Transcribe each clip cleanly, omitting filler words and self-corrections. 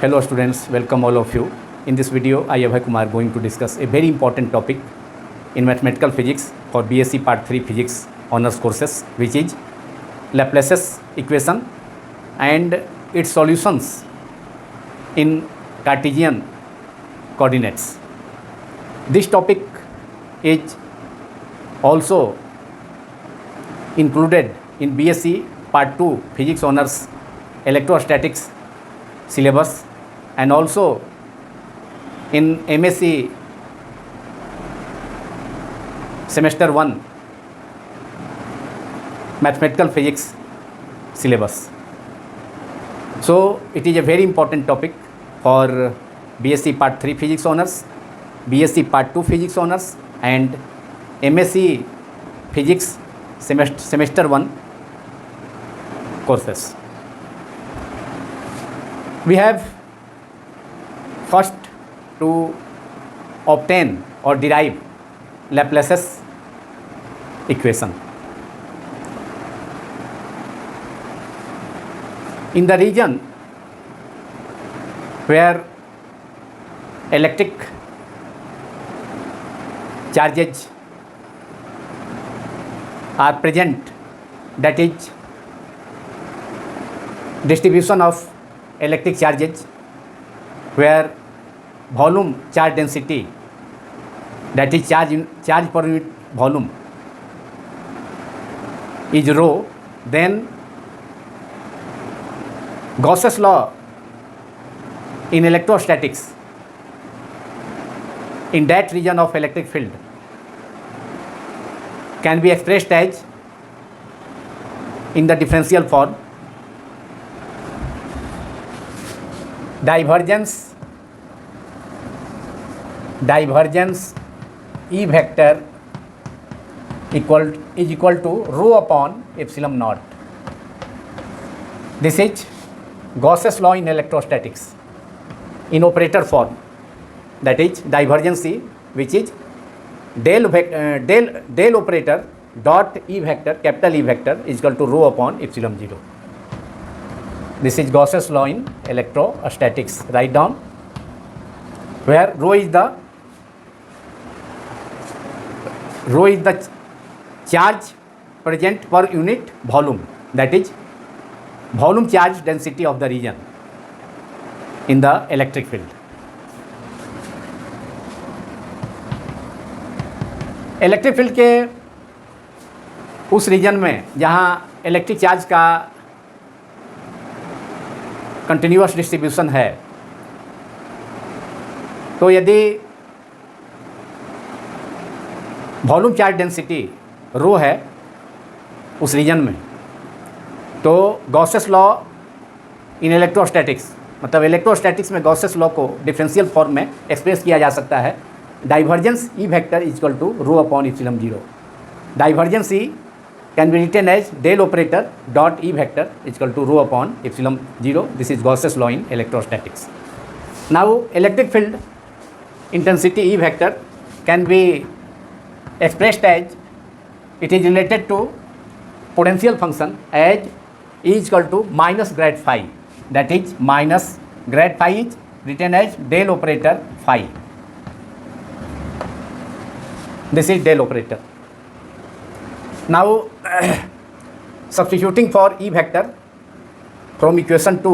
Hello students, welcome all of you. In this video, I Abhay Kumar going to discuss a very important topic in mathematical physics for BSc Part 3 Physics Honours courses, which is Laplace's equation and its solutions in Cartesian coordinates. This topic is also included in BSc Part 2 Physics Honours Electrostatics syllabus and also in MSc Semester 1 Mathematical Physics syllabus. So it is a very important topic for BSc Part 3 Physics Honours, BSc Part 2 Physics Honours and MSc Physics Semester 1 courses. We have first to obtain or derive Laplace's equation. In the region where electric charges are present, that is distribution of electric charges where volume charge density, that is charge per unit volume, is rho, then Gauss's law in electrostatics in that region of electric field can be expressed as in the differential form divergence E vector is equal to rho upon epsilon naught. This is Gauss's law in electrostatics in operator form, that is divergence E, which is del operator dot E vector, capital E vector, is equal to rho upon epsilon 0. This is Gauss's law in electrostatics. Write down where rho is the charge present per unit volume, that is volume charge density of the region in the electric field. Electric field के उस region में जहाँ electric charge का continuous distribution है, तो यदि volume charge density rho है उस रीजन में, तो गॉसेस लॉ इन इलेक्ट्रोस्टैटिक्स, मतलब इलेक्ट्रोस्टैटिक्स में गॉसेस लॉ को डिफरेंशियल फॉर्म में एक्सप्रेस किया जा सकता है divergence E vector is equal to rho upon epsilon 0. Divergence E can be written as del operator dot E vector is equal to rho upon epsilon 0. This is Gauss's law in electrostatics. Now electric field intensity E vector can be expressed as, it is related to potential function as E is equal to minus grad phi, that is minus grad phi is written as del operator phi. This is del operator. Now substituting for E vector from equation 2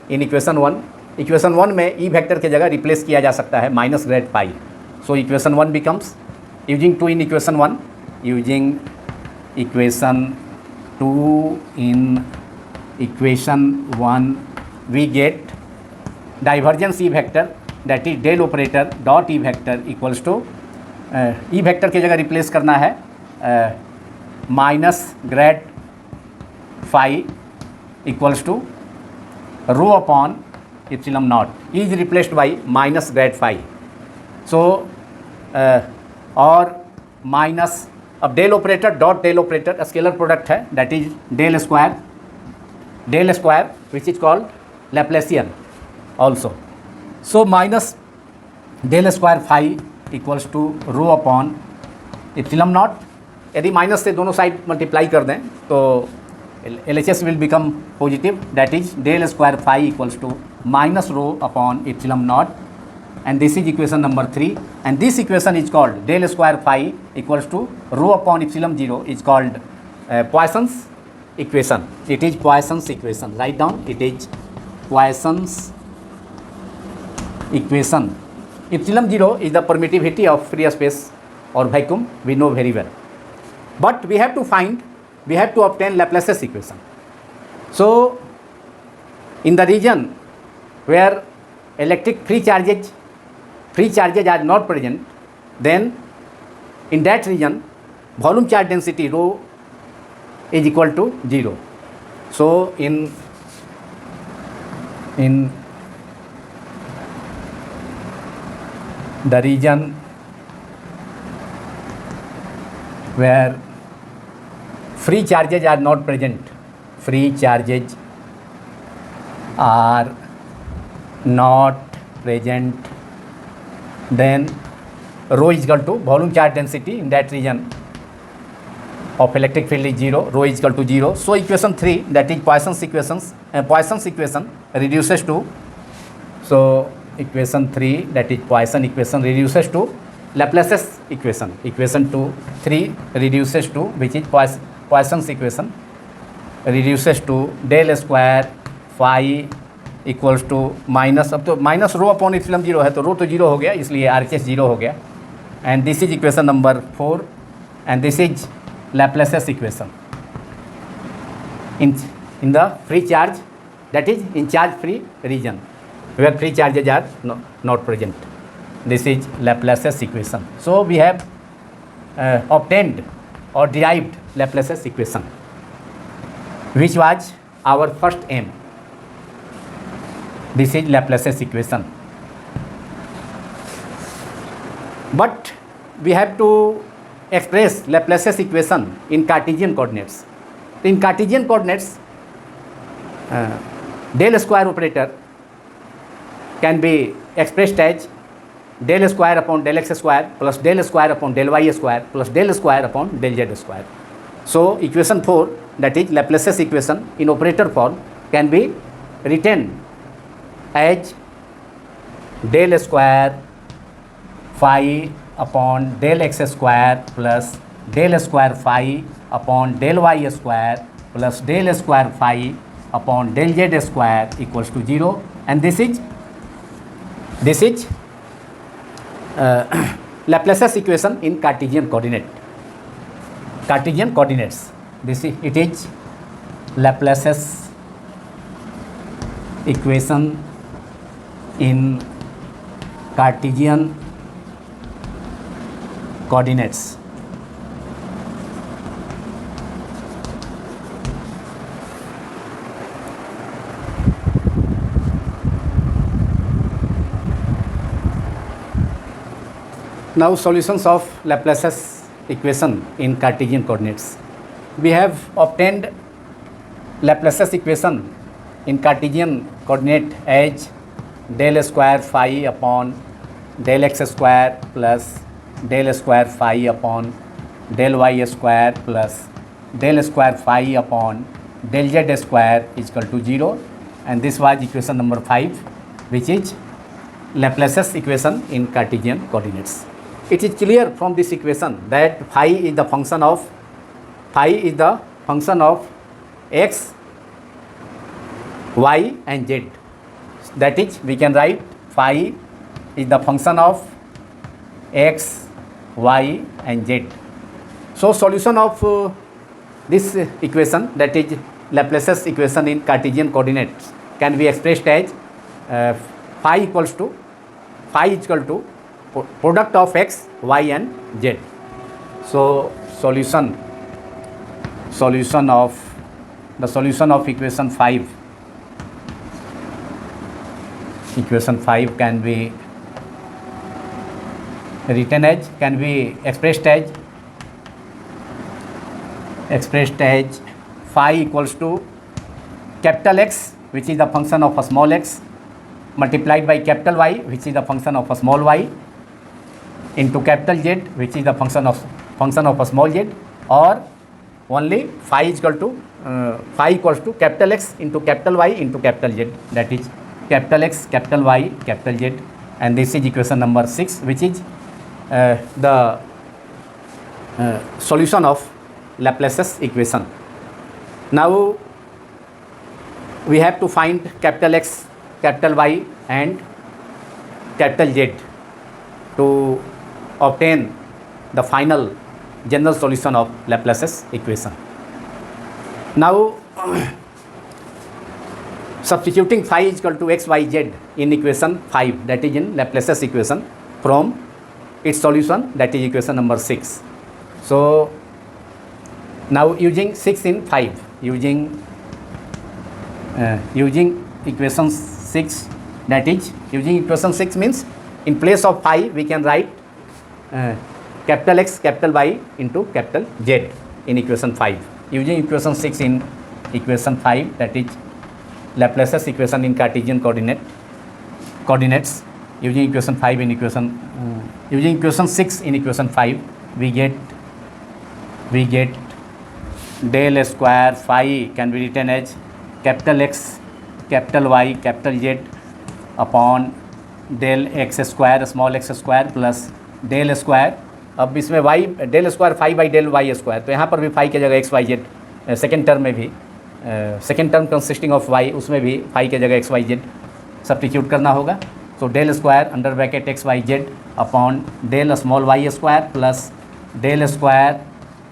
in equation 1, equation 1 में E vector के जगह replace किया जा सकता है minus grad phi. So equation 1 becomes, using 2 in equation 1, using equation 2 in equation 1, we get divergence E vector, that is del operator dot E vector equals to E vector के जगह replace करना है minus grad phi equals to rho upon epsilon naught, is replaced by minus grad phi. So और minus, अब del operator dot del operator scalar product है, that is del square which is called Laplacian also. So minus del square phi equals to rho upon epsilon naught. यदि minus से दोनों side multiply कर दें तो LHS will become positive, that is del square phi equals to minus rho upon epsilon naught, and this is equation number 3, and this equation is called del square phi equals to rho upon epsilon 0 is called Poisson's equation. It is Poisson's equation. Write down, it is Poisson's equation. Epsilon 0 is the permittivity of free space or vacuum, we know very well, but we have to obtain Laplace's equation. So in the region where electric free charges are not present, then in that region volume charge density rho is equal to 0. So in the region where free charges are not present, then rho is equal to volume charge density in that region of electric field is 0, rho is equal to 0. So equation 3, that is Poisson's equation reduces to, so equation 3, that is Poisson equation, reduces to Laplace's equation. Equation 3 reduces to, which is Poisson's equation, reduces to del square phi equals to minus, अब तो minus rho upon epsilon 0 है तो रो तो 0 हो गया, इसलिए RHS 0 हो गया, and this is equation number 4, and this is Laplace's equation in the free charge, that is in charge free region where free charges are not present. This is Laplace's equation. So we have obtained or derived Laplace's equation, which was our first aim. This is Laplace's equation. But we have to express Laplace's equation in Cartesian coordinates. In Cartesian coordinates, del square operator can be expressed as del square upon del x square plus del square upon del y square plus del square upon del z square. So equation 4, that is Laplace's equation in operator form, can be written as del square phi upon del x square plus del square phi upon del y square plus del square phi upon del z square equals to 0, and this is Laplace's equation in Cartesian coordinates. This is, it is Laplace's equation in Cartesian coordinates. Now solutions of Laplace's equation in Cartesian coordinates. We have obtained Laplace's equation in Cartesian coordinate as del square phi upon del x square plus del square phi upon del y square plus del square phi upon del z square is equal to 0, and this was equation number 5, which is Laplace's equation in Cartesian coordinates. It is clear from this equation that phi is the function of x, y and z. That is, we can write phi is the function of x, y and z. So solution of this equation, that is Laplace's equation in Cartesian coordinates, can be expressed as phi is equal to product of x, y and z. So solution of equation 5 can be written as, can be expressed as phi equals to capital X, which is the function of a small x, multiplied by capital Y, which is the function of a small y, into capital Z, which is the function of a small z, or only phi is equal to phi equals to capital X into capital Y into capital Z, that is capital X, capital Y, capital Z, and this is equation number 6, which is the solution of Laplace's equation. Now we have to find capital X, capital Y and capital Z to obtain the final general solution of Laplace's equation. Now substituting phi is equal to x, y, z in equation 5, that is in Laplace's equation, from its solution, that is equation number 6. So now using 6 in 5, using equation 6, that is using equation 6 means in place of phi we can write capital X, capital Y into capital Z in equation 5. Using equation 6 in equation 5, that is Laplace's equation in Cartesian coordinates, using equation 5 in using equation 6 in equation 5, we get del square phi can be written as capital X, capital Y, capital Z upon del x square, small x square plus del square. अब इसमें y del square phi by del y square, तो यहाँ पर भी phi की जगह X Y Z, second term में भी second term consisting of y, उसमें भी फाई की जगह एक्स वाई जेड सब्स्टिट्यूट करना होगा. तो del square under bracket X Y Z upon del small Y square plus del square.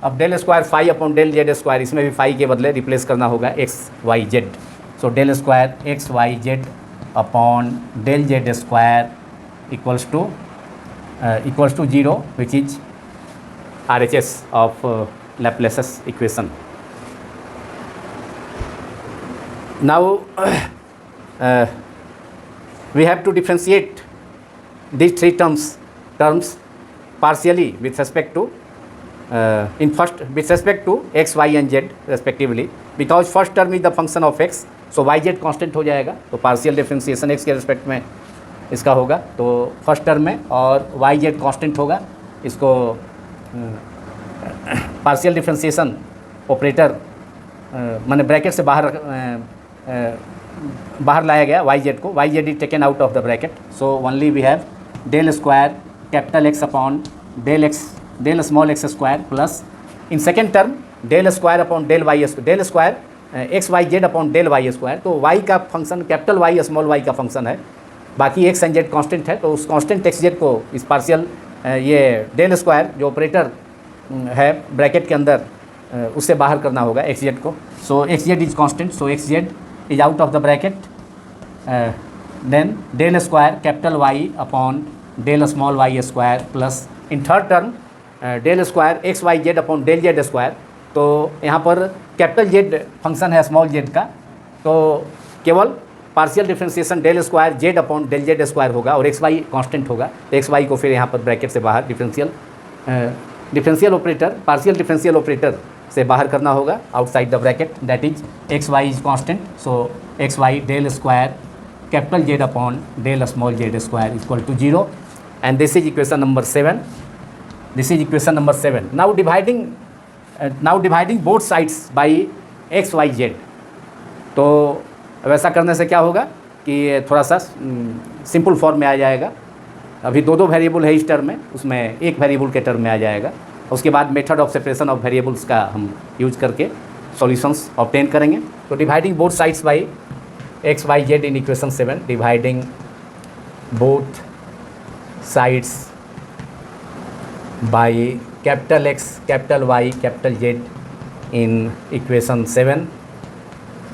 अब del square phi upon del Z square, इसमें भी फाई के बदले रिप्लेस करना होगा X Y Z. So del square X Y Z upon del Z square equals to 0, which is RHS of Laplace's equation. Now we have to differentiate these three terms partially with respect to with respect to x, y and z respectively, because first term is the function of x, so y z constant हो जाएगा. तो partial differentiation x के respect में इसका होगा, तो first term में, और वाई जेड कॉन्स्टेंट होगा. इसको पार्शियल डिफ्रेंसिएशन ऑपरेटर माने ब्रैकेट से बाहर लाया गया वाई जेड को. Y Z is taken out of the bracket. So only we have del square capital X upon del small X square plus in second term del square upon del Y, del square X Y Z upon del Y square. तो Y का function capital Y small Y का function है, बाकी x and Z constant है. तो उस constant x Z को इस पार्शियल ये डेल स्क्वायर जो ऑपरेटर है ब्रैकेट के अंदर, उससे बाहर करना होगा एक्स जेड को. So X Z is constant, so X Z is out of the bracket. Then del square capital Y upon del small Y square plus in third term del square X Y Z upon del Z square. तो यहाँ पर capital Z function है small Z का, तो केवल partial differentiation del square Z upon del Z square होगा और x Y constant होगा. तो एक्स वाई को फिर यहाँ पर ब्रैकेट से बाहर differential operator, partial differential operator से बाहर करना होगा outside the bracket, that is X Y is constant. So X Y del square capital Z upon del small Z square equal to 0, and this is equation number 7. This is equation number 7. Now dividing both sides by X Y Z. तो वैसा करने से क्या होगा कि थोड़ा सा simple form में आ जाएगा. अभी दो वेरिएबल है इस टर्म में, उसमें एक वेरिएबल के टर्म में आ जाएगा. उसके बाद method of separation of variables का हम यूज करके सॉल्यूशंस ऑब्टेन करेंगे. तो dividing both sides by X Y Z in equation 7, dividing both sides by capital X, capital Y, capital Z in equation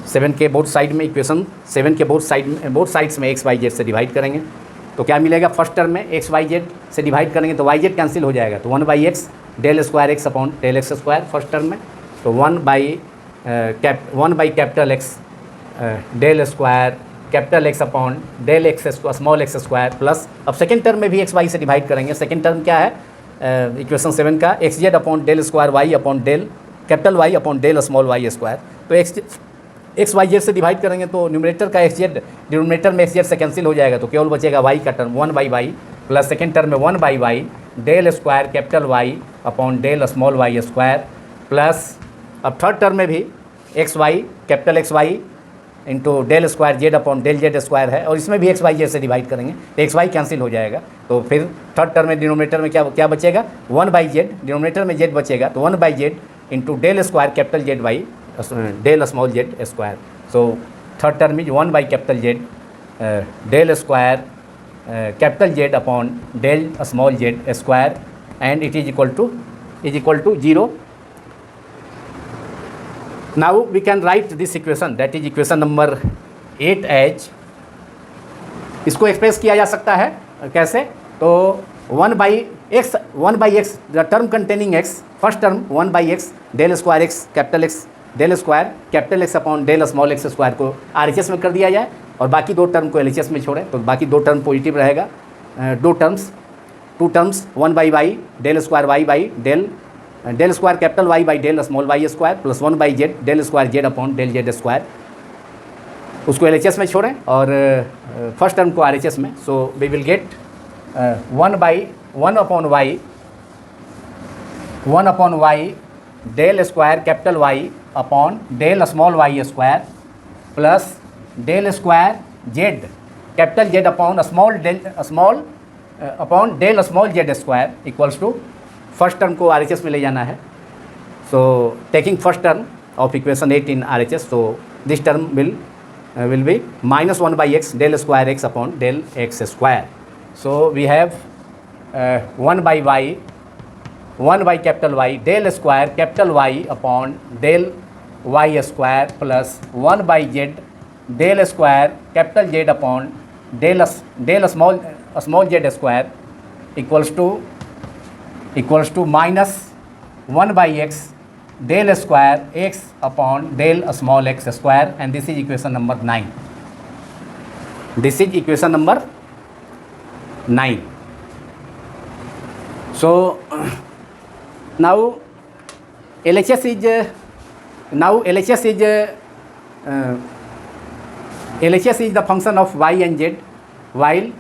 7 के बोथ साइड में, equation 7 के both sides में X Y Z से divide करेंगे. तो क्या मिलेगा, फर्स्ट टर्म में एक्स वाई जेड से डिवाइड करेंगे तो वाई जेड कैंसिल हो जाएगा. तो 1 by X del square X upon del X square first term में. तो 1 by capital X del square capital X upon del X square small X square plus, अब second term में भी X Y से divide करेंगे. Second term क्या है equation 7 का, X Z upon del square Y upon del capital Y upon del small Y square. तो X Y Z से डिवाइड करेंगे तो न्यूमरेटर का एक्स जेड डिनोमिनेटर में एक्स जेड से कैंसिल हो जाएगा. तो केवल बचेगा वाई का term 1 by Y plus second term में 1 by Y del square capital Y upon del small Y square plus, अब थर्ड टर्म में भी X Y capital X Y into del square Z upon del Z square है, और इसमें भी X Y Z से divide करेंगे तो एक्स वाई कैंसिल हो जाएगा। तो फिर थर्ड टर्म में डिनोमिनेटर में क्या बचेगा, 1/z, डिनोमिनेटर में जेड बचेगा तो 1/z into del square capital Z Y del small Z square. So third term is 1 capital Z del square capital Z upon del small Z square and it is equal to 0। Now we can write this equation, that is equation number 8 as, इसको express किया जा सकता है कैसे, तो 1/x the term containing x, first term 1/x del square x capital x del square capital x upon del small x square को RHS में कर दिया जाए और बाकी दो टर्म को LHS में छोड़ें, तो बाकी दो टर्म पॉजिटिव रहेगा। Two terms 1/y del square y by del square capital Y by del small Y square plus 1/z del square Z upon del Z square, उसको LHS में छोड़ें और फर्स्ट टर्म को RHS में। So we will get 1 upon Y del square capital Y upon del small Y square plus del square Z capital Z upon small upon del small Z square equals to, first term को RHS में ले जाना है। So taking first term of equation 8 in RHS, so this term will be minus 1/x del square x upon del x square. So we have 1 by capital Y del square capital Y upon del y square plus 1/z del square capital Z upon del small z square equals to minus 1/x del square x upon del small x square, and this is equation number 9. This is equation number 9. So now LHS is the function of y and z, while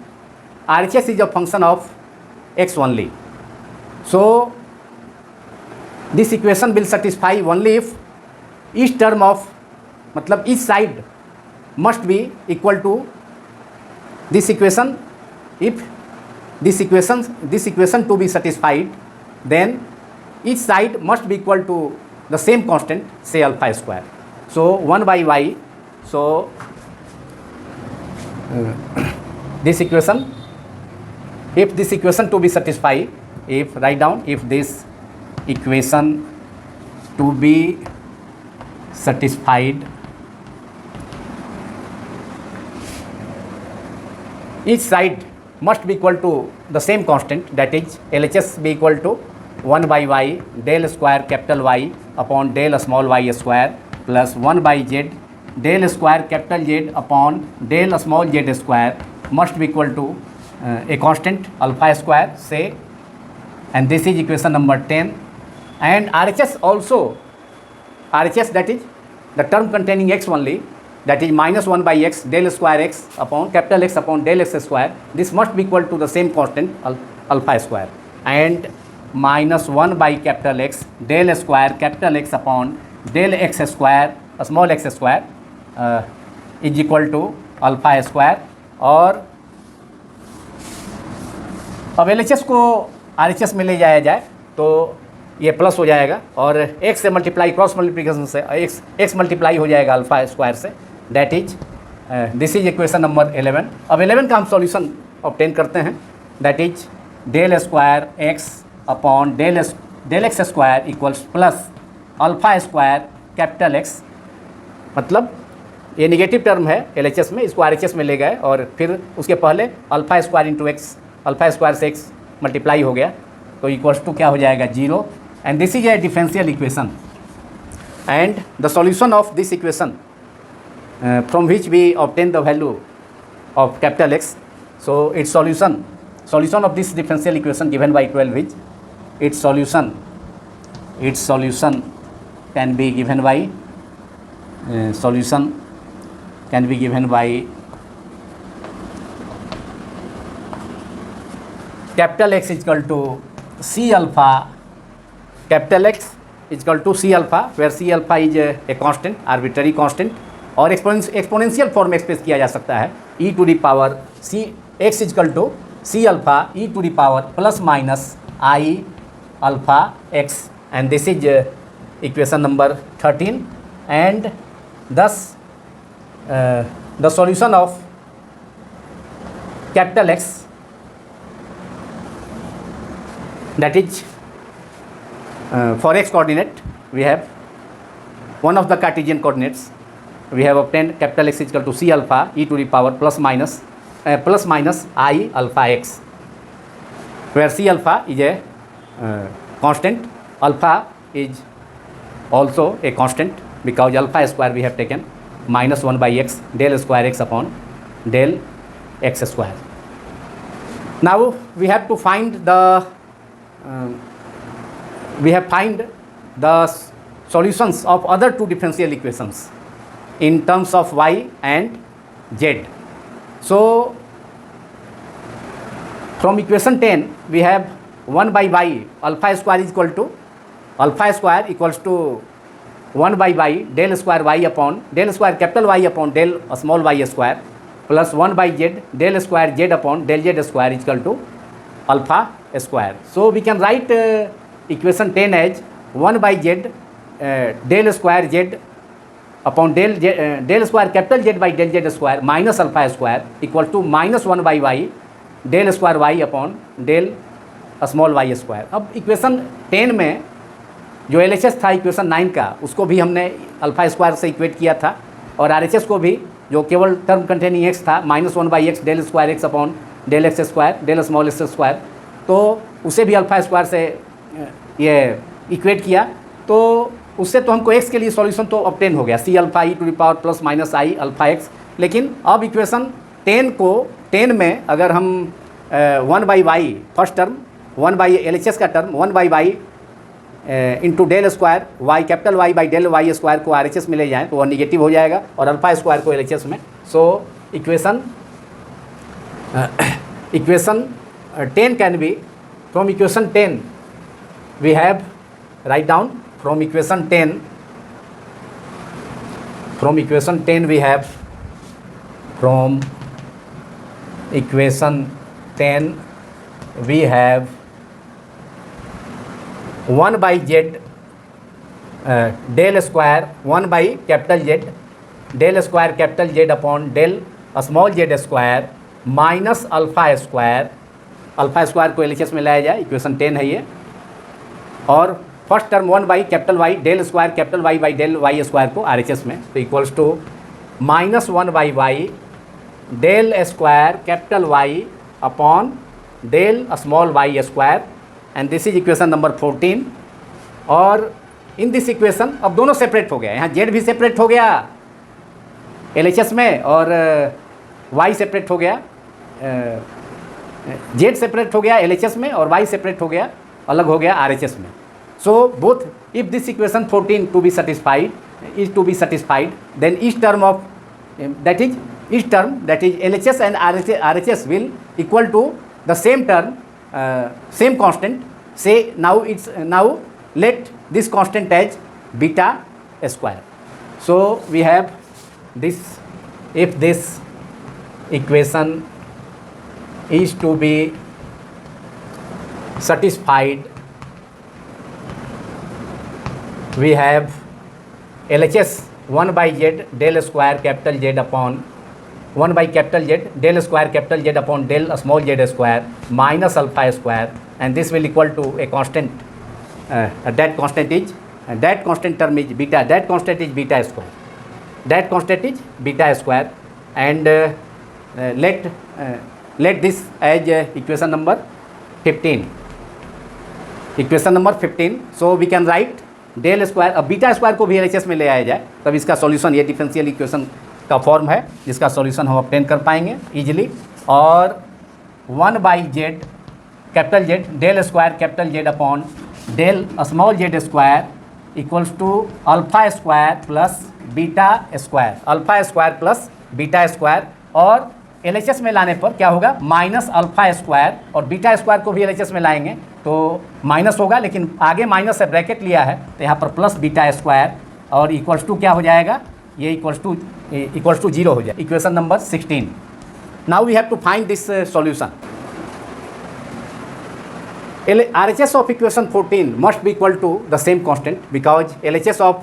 RHS is a function of x only. So this equation will satisfy only if each term of, मतलब each side must be equal to this equation. If this equation to be satisfied, then each side must be equal to the same constant, say alpha square. So 1/y, so this equation, if this equation to be satisfied, if write down, if this equation to be satisfied, each side must be equal to the same constant, that is LHS be equal to 1/y del square capital Y upon del small y square plus 1/z del square capital Z upon del small z square must be equal to a constant alpha square, say, and this is equation number 10. And RHS also, RHS, that is the term containing x only, that is minus 1/x del square x upon capital X upon del x square, this must be equal to the same constant alpha square, and minus 1 by capital X del square capital X upon del x square small x square is equal to alpha square। और अब LHS को RHS में ले जाया जाए तो ये plus हो जाएगा और x से मल्टीप्लाई, क्रॉस मल्टीप्लिकेशन से x मल्टीप्लाई हो जाएगा अल्फा स्क्वायर से, that is this is equation number 11। अब 11 का हम सॉल्यूशन ऑब्टेन करते हैं, that is del square x upon del X square equals plus alpha square capital x, मतलब ये निगेटिव टर्म है LHS में, इसको RHS में ले गए और फिर उसके पहले alpha square into x, alpha square से x मल्टीप्लाई हो गया तो इक्वल्स टू क्या हो जाएगा 0, and this is a differential equation, and the solution of this equation from which we obtain the value of capital X. So its solution of this differential equation given by 12 is, its solution can be given by capital X is equal to C alpha capital X is equal to C alpha, where C alpha is a constant, arbitrary constant, और exponential form में express किया जा सकता है E to the power C X is equal to C alpha E to the power plus minus I alpha X, and this is equation number 13, and thus the solution of capital X, that is for x coordinate we have one of the Cartesian coordinates, we have obtained capital X is equal to C alpha e to the power plus minus I alpha x, where C alpha is a constant, alpha is also a constant, because alpha square we have taken minus 1 by x del square x upon del x square. Now we have to find the solutions of other two differential equations in terms of y and z. So from equation 10 we have 1 by y alpha square is equal to 1 by y del square y upon del square capital Y upon del small y square plus 1 by z del square z upon del z square is equal to alpha square. So we can write equation 10 as 1 by z del square z upon del square capital Z by del z square minus alpha square equal to minus 1 by y del square y upon del small y square. अब equation 10 में जो LHS था equation 9 का, उसको भी हमने alpha square से equate किया था, और RHS को भी जो केवल टर्म कंटेनिंग x था minus 1 by X del square X upon del X square del small X square, तो उसे भी अल्फा स्क्वायर से ये इक्वेट किया, तो उससे तो हमको x के लिए सॉल्यूशन तो ऑब्टेन हो गया C alpha E to the power plus minus I alpha X. लेकिन अब इक्वेशन 10 में अगर हम 1 by Y first term 1 by LHS का term 1 by Y into del square Y capital Y by del Y square को RHS में ले जाएँ तो वह निगेटिव हो जाएगा, और अल्फा स्क्वायर को LHS में. So equation 10 can be from equation 10 we have write down from equation 10 we have from equation 10 we have 1 by z del square 1 by capital Z del square capital Z upon del small z square minus alpha square को LHS में लाया जाए. Equation 10 है ये, और first term 1 by capital Y del square capital Y by del Y square को RHS में, तो equals to minus 1 by Y del square capital Y upon del small Y square, and this is equation number 14. और in this equation अब दोनों separate हो गया, यहाँ Z भी सेपरेट हो गया LHS में, और वाई सेपरेट हो गया, जेड सेपरेट हो गया LHS में, और वाई सेपरेट हो गया अलग हो गया RHS में. So both, if this equation 14 to be satisfied then each term that is LHS and RHS will equal to the same term, same constant. Say now let this constant as beta square. So we have this, if this equation is to be satisfied, we have LHS 1 by z del square capital Z upon 1 by capital Z del square capital Z upon del small z square minus alpha square, and this will equal to a constant, that constant term is beta, that constant is beta square, and let this as equation number 15. So we can write del square, अब beta square को भी LHS में ले आया जाए तब इसका solution, ये डिफरेंशियल इक्वेशन का फॉर्म है जिसका सॉल्यूशन हम ऑब्टेन कर पाएंगे इजीली. और 1 by Z capital Z del square capital Z upon del small Z square equals to alpha square plus beta square, और LHS में लाने पर क्या होगा माइनस अल्फा स्क्वायर, और बीटा स्क्वायर को भी LHS में लाएंगे तो माइनस होगा, लेकिन आगे माइनस है, ब्रैकेट लिया है, तो यहाँ पर प्लस बीटा स्क्वायर और इक्वल्स टू क्या हो जाएगा, ये इक्वल्स टू 0 हो जाए। Equation number 16। Now we have to find this solution. RHS of equation 14 must be equal to the same constant, because LHS of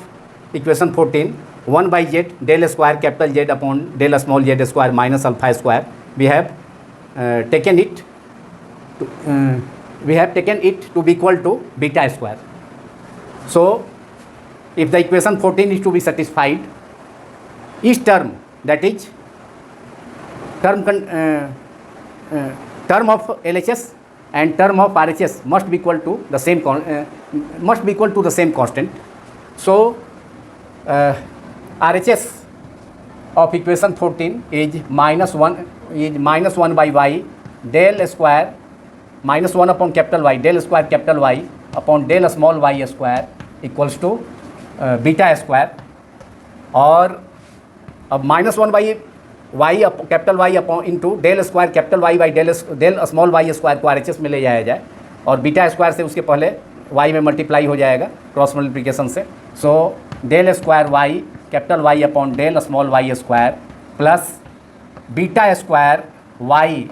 equation 14 1 by z del square capital Z upon del small z square minus alpha square, we have taken it to be equal to beta square. So if the equation 14 is to be satisfied, each term, that is term of LHS and term of RHS must be equal to the same constant. So RHS of equation 14 is minus 1 by y del square minus 1 upon capital Y del square capital Y upon del small y square equals to beta square. और अब minus 1 by Y capital Y upon into del square capital Y by del small Y square को RHS में ले जाया जाए, और beta square से उसके पहले वाई में मल्टीप्लाई हो जाएगा क्रॉस मल्टीप्लिकेशन से। So del square Y capital Y upon del small Y square plus beta square Y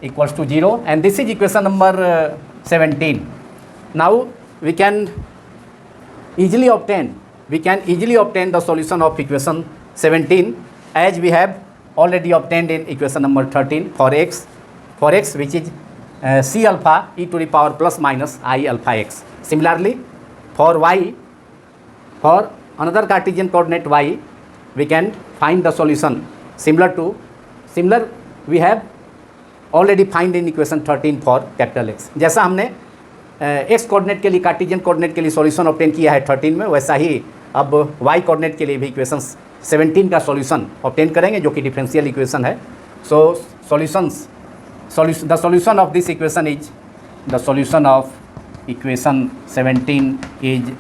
equals to 0, and this is equation number 17. Now we can easily obtain the solution of equation 17 as we have already obtained in equation number 13 for x which is c alpha e to the power plus minus I alpha x. Similarly for y, for another Cartesian coordinate y, we can find the solution similar we have already find in equation 13 for capital x. जैसा हमने x coordinate के लिए Cartesian coordinate के लिए solution obtain किया है 13 में, वैसा ही अब वाई कोऑर्डिनेट के लिए भी इक्वेशन 17 का सॉल्यूशन ऑब्टेन करेंगे, जो कि डिफरेंशियल इक्वेशन है। So the solution of this equation is the solution of equation 17 is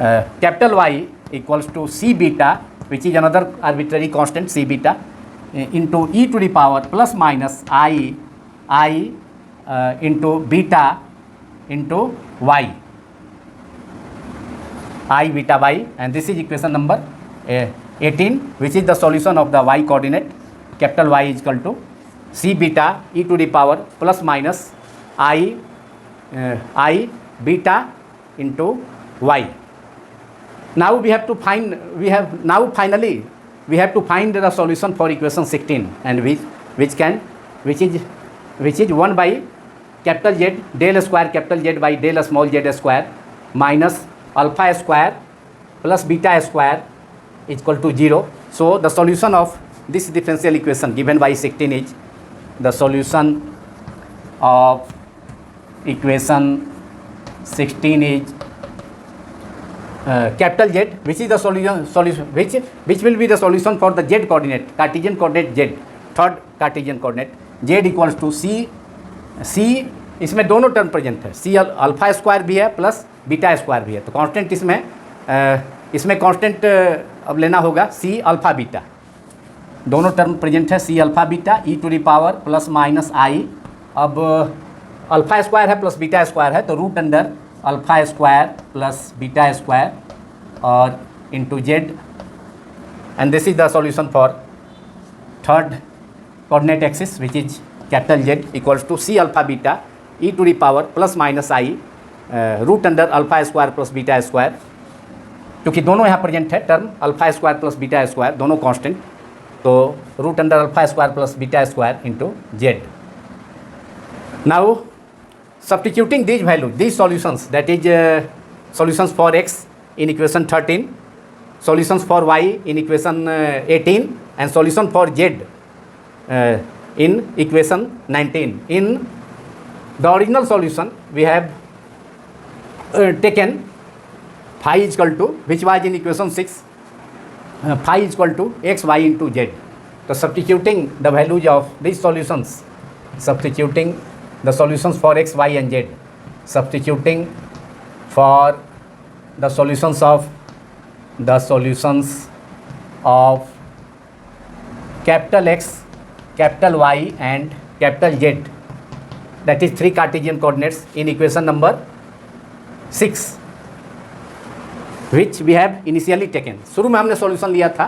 capital Y equals to C beta which is another arbitrary constant C beta into e to the power plus minus I into beta into y, I beta y, and this is equation number 18, which is the solution of the y coordinate. Capital Y is equal to c beta e to the power plus minus I beta into y. Now we have to find the solution for equation 16, and which is 1 by capital Z del square capital Z by del small z square minus alpha square plus beta square is equal to 0. So the solution of this differential equation given by 16 is the solution of equation 16 is capital Z, which is the solution which will be the solution for the Z coordinate, Cartesian coordinate Z, third Cartesian coordinate Z equals to C इसमें दोनों term present है, C alpha square भी है plus beta square भी है। तो constant इसमें constant अब लेना होगा C अल्फा बीटा, दोनों टर्म प्रेजेंट है C alpha beta e to the power plus minus I। अब अल्फा स्क्वायर है प्लस बीटा स्क्वायर है, तो root under alpha square plus beta square और into Z, and this is the solution for third coordinate axis which is capital Z equals to C alpha beta E to the power plus minus I root under alpha square plus beta square, क्योंकि दोनों यहाँ present है term alpha square plus beta square, दोनों constant, तो root under alpha square plus beta square into Z. Now substituting these values, these solutions, that is solutions for x in equation 13, solutions for y in equation 18, and solution for z in equation 19. In the original solution we have taken phi is equal to, which was in equation 6, phi is equal to x y into z. So substituting the values of these solutions, substituting the solutions for x, y and z, substituting for the solutions of capital X, capital Y and capital Z that is 3 Cartesian coordinates in equation number 6 which we have initially taken. शुरू में हमने solution लिया था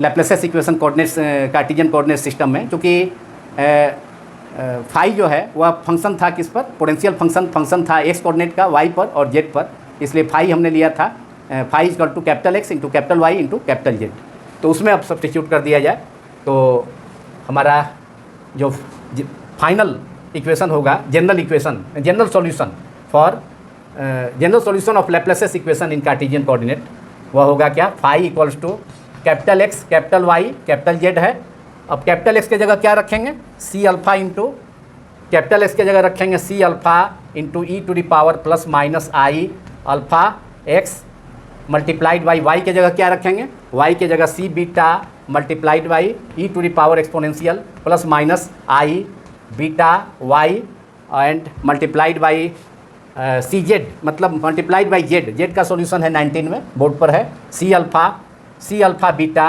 Laplace's equation coordinates Cartesian coordinate system में, क्योंकि phi जो है वह फंक्शन था किस पर, पोटेंशियल फंक्शन था एक्स कोऑर्डिनेट का वाई पर और जेड पर, इसलिए फाई हमने लिया था phi is equal to capital X into capital Y into capital Z. तो उसमें अब सब्स्टिट्यूट कर दिया जाए तो हमारा जो फाइनल इक्वेशन होगा general solution of Laplace's equation in Cartesian coordinate, वह होगा क्या, phi equals to capital X capital Y capital Z है। अब कैपिटल एक्स की जगह क्या रखेंगे, C alpha into capital X की जगह रखेंगे C alpha into E to the power plus minus I alpha X multiplied by Y की जगह क्या रखेंगे, वाई की जगह C beta multiplied by E to the power exponential plus minus I beta Y and multiplied by C Z, मतलब multiplied by Z का solution है 19 में बोर्ड पर है, C alpha beta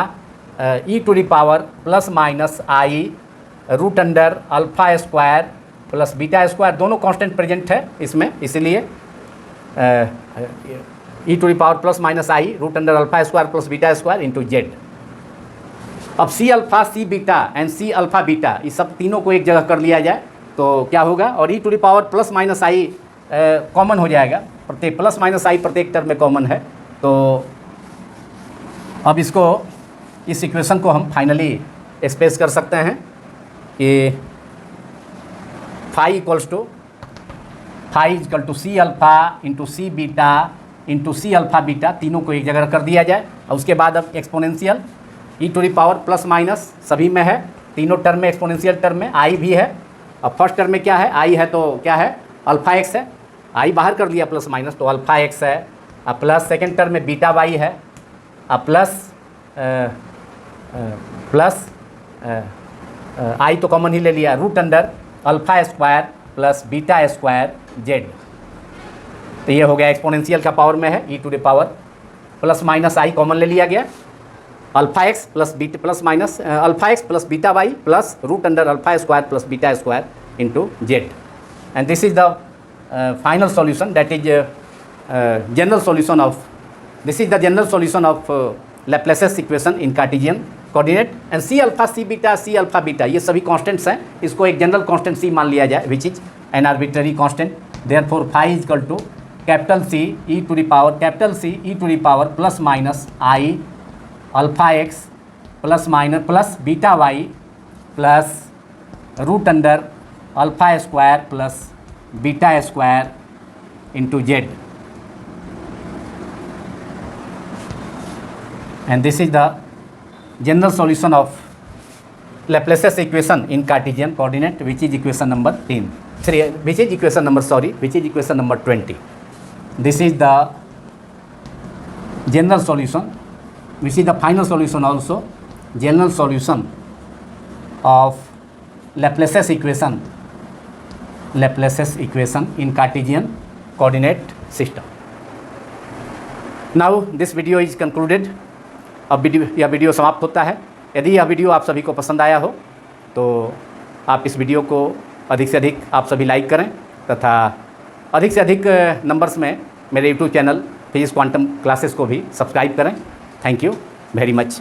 E to the power plus minus I root under alpha square plus beta square, दोनों constant present है इसमें, इसीलिए E to the power plus minus I root under alpha square plus beta square into Z. अब C alpha C beta and C alpha beta इस सब तीनों को एक जगह कर लिया जाए तो क्या होगा, और E to the power plus minus I common हो जाएगा, प्रत्येक प्लस माइनस आई प्रत्येक टर्म में कॉमन है। तो अब इस इक्वेशन को हम फाइनली एक्सप्रेस कर सकते हैं कि phi equals to C alpha into C beta into C alpha beta, तीनों को एक जगह कर दिया जाए और उसके बाद अब exponential E to the power plus minus सभी में है, तीनों टर्म में एक्सपोनेंशियल टर्म में आई भी है। अब फर्स्ट टर्म में क्या है, आई है तो क्या है अल्फ़ा एक्स है, आई बाहर कर लिया प्लस माइनस तो अल्फ़ा एक्स है, अब प्लस सेकेंड टर्म में बीटा वाई है, अब प्लस आई तो कॉमन ही ले लिया root under alpha square plus beta square Z. तो ये हो गया एक्सपोनेंशियल का पावर में है E to the power plus minus I common ले लिया गया, alpha X plus beta plus minus alpha X plus beta Y plus root under alpha square plus beta square into Z, and this is the final solution, that is general solution of Laplace's equation in Cartesian coordinate, and C alpha C beta ये सभी constants हैं, इसको एक general constant C मान लिया जाए which is an arbitrary constant, therefore phi is equal to capital C e to the power plus minus I alpha x plus minus plus beta y plus root under alpha square plus beta square into Z, and this is the general solution of Laplace's equation in Cartesian coordinate which is equation number 3 which is equation number 20। This is the general solution which is the final solution also, general solution of Laplace's equation in Cartesian coordinate system. Now this video is concluded. अब यह video समाप्त होता है। यदि यह video आप सभी को पसंद आया हो तो आप इस वीडियो को अधिक से अधिक आप सभी लाइक करें तथा अधिक से अधिक नंबर्स में मेरे YouTube channel physics quantum classes को भी सब्सक्राइब करें। Thank you very much.